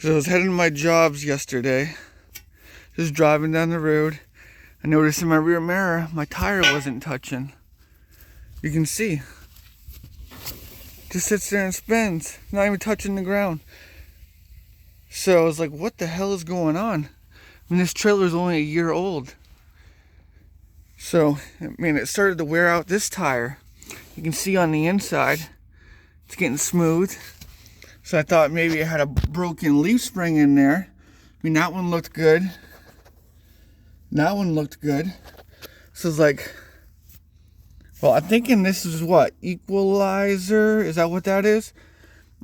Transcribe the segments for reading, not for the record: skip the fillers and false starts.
So I was heading to my jobs yesterday, just driving down the road. I noticed in my rear mirror, my tire wasn't touching. You can see. Just sits there and spins, not even touching the ground. So I was like, what the hell is going on? I mean, this trailer is only a year old. So, I mean, it started to wear out this tire. You can see on the inside, it's getting smooth. So I thought maybe it had a broken leaf spring in there. I mean, that one looked good. That one looked good. So it's like, well, I'm thinking this is what? Equalizer? Is that what that is?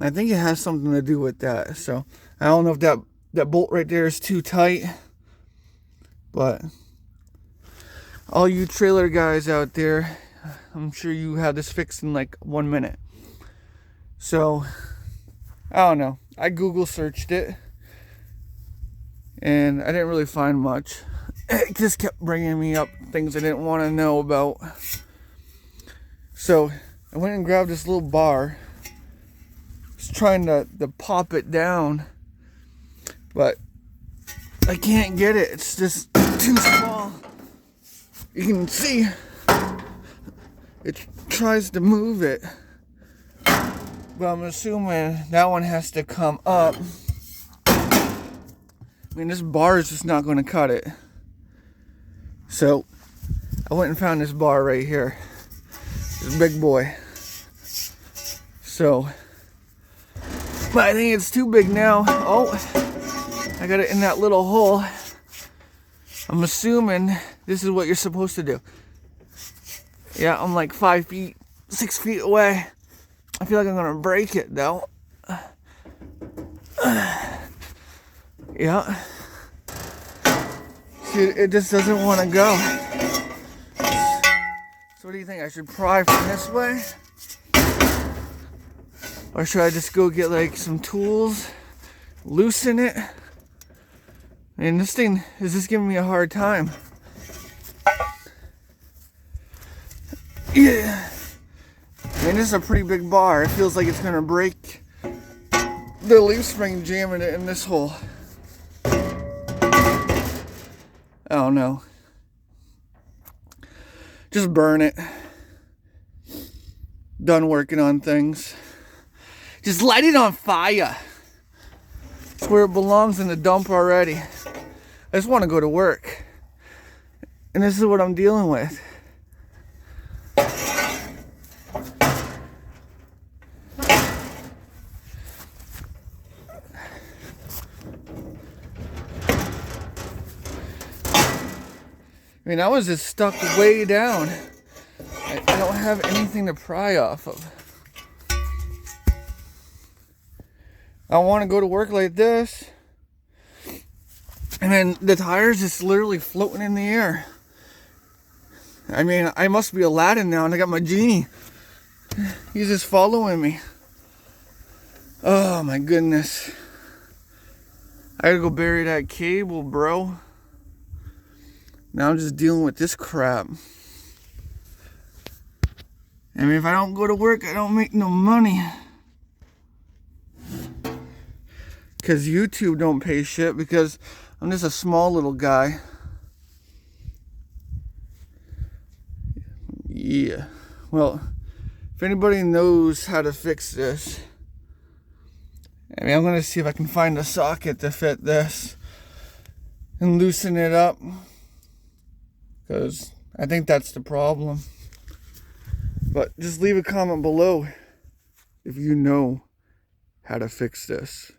I think it has something to do with that. So I don't know if that bolt right there is too tight. But all you trailer guys out there, I'm sure you have this fixed in like 1 minute. So I don't know. I Google searched it and I didn't really find much. It just kept bringing me up things I didn't want to know about. So I went and grabbed this little bar. I was trying to pop it down, but I can't get it. It's just too small. You can see it tries to move it. But I'm assuming that one has to come up. I mean, this bar is just not going to cut it. So, I went and found this bar right here. This big boy. So, but I think it's too big now. Oh, I got it in that little hole. I'm assuming this is what you're supposed to do. Yeah, I'm like 5 feet, 6 feet away. I feel like I'm gonna break it though. Yeah. See, it just doesn't want to go. So what do you think? I should pry from this way? Or should I just go get like some tools, loosen it? And this thing is just giving me a hard time. Yeah. I mean, this is a pretty big bar. It feels like it's gonna break the leaf spring jamming it in this hole. I don't know. Just burn it. Done working on things. Just light it on fire. It's where it belongs, in the dump already. I just want to go to work. And this is what I'm dealing with. I mean, I was just stuck way down. I don't have anything to pry off of. I want to go to work like this. And then the tire's just literally floating in the air. I mean, I must be Aladdin now, and I got my genie. He's just following me. Oh my goodness. I gotta go bury that cable, bro. Now I'm just dealing with this crap. I mean, if I don't go to work, I don't make no money. Because YouTube don't pay shit, because I'm just a small little guy. Yeah. Well, if anybody knows how to fix this, I mean, I'm going to see if I can find a socket to fit this and loosen it up. Because I think that's the problem. But just leave a comment below if you know how to fix this.